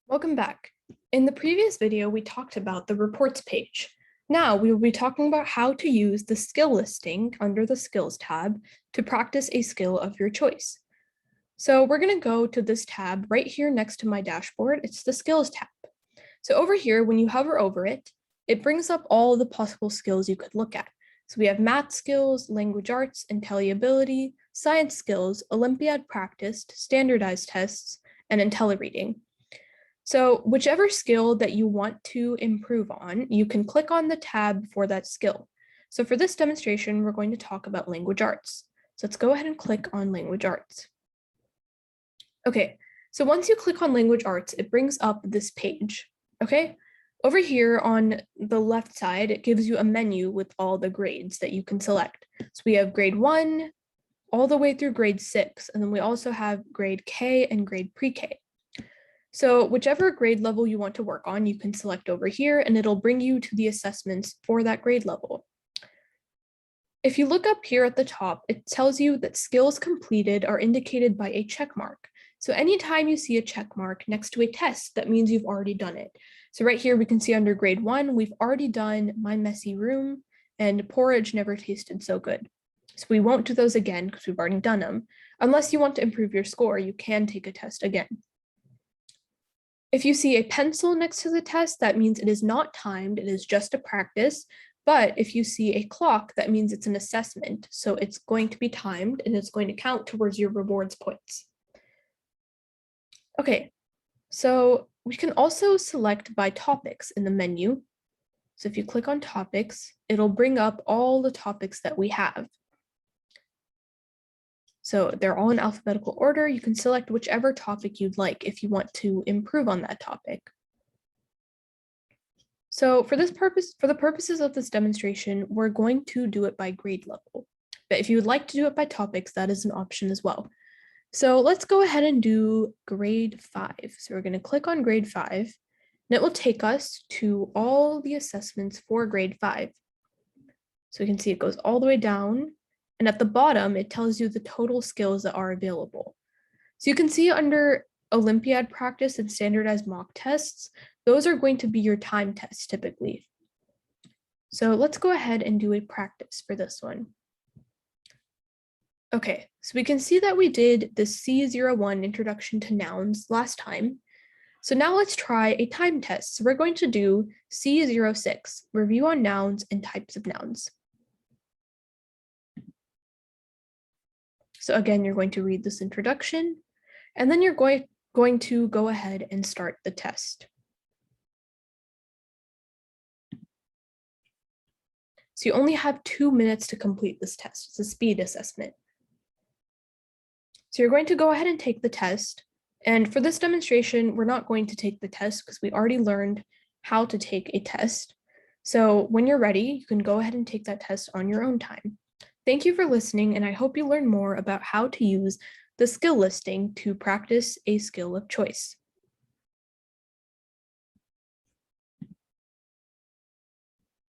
Welcome back. In the previous video, we talked about the reports page. Now we will be talking about how to use the skill listing under the skills tab to practice a skill of your choice. So we're going to go to this tab right here next to my dashboard. It's the skills tab. So over here, when you hover over it, it brings up all the possible skills you could look at. So we have math skills, language arts, IntelliAbility, science skills, Olympiad practiced, standardized tests, and IntelliReading. So whichever skill that you want to improve on, you can click on the tab for that skill. So for this demonstration, we're going to talk about language arts. So let's go ahead and click on language arts. Okay, so once you click on language arts, it brings up this page, okay? Over here on the left side, it gives you a menu with all the grades that you can select. So we have grade 1 all the way through grade 6, and then we also have grade K and grade pre-K. So whichever grade level you want to work on, you can select over here and it'll bring you to the assessments for that grade level. If you look up here at the top, it tells you that skills completed are indicated by a check mark. So anytime you see a check mark next to a test, that means you've already done it. So right here, we can see under grade 1, we've already done My Messy Room and Porridge Never Tasted So Good. So we won't do those again because we've already done them. Unless you want to improve your score, you can take a test again. If you see a pencil next to the test, that means it is not timed, it is just a practice. But if you see a clock, that means it's an assessment. So it's going to be timed and it's going to count towards your rewards points. Okay, so we can also select by topics in the menu. So if you click on topics, it'll bring up all the topics that we have. So they're all in alphabetical order. You can select whichever topic you'd like if you want to improve on that topic. So for the purposes of this demonstration, we're going to do it by grade level. But if you would like to do it by topics, that is an option as well. So let's go ahead and do grade 5. So we're going to click on grade 5, and it will take us to all the assessments for grade 5. So we can see it goes all the way down. And at the bottom, it tells you the total skills that are available. So you can see under Olympiad practice and standardized mock tests, those are going to be your time tests typically. So let's go ahead and do a practice for this one. Okay, so we can see that we did the C01 introduction to nouns last time. So now let's try a time test. So we're going to do C06, review on nouns and types of nouns. So again, you're going to read this introduction, and then you're going to go ahead and start the test. So you only have 2 minutes to complete this test. It's a speed assessment. So you're going to go ahead and take the test. And for this demonstration, we're not going to take the test because we already learned how to take a test. So when you're ready, you can go ahead and take that test on your own time. Thank you for listening, and I hope you learn more about how to use the skill listing to practice a skill of choice.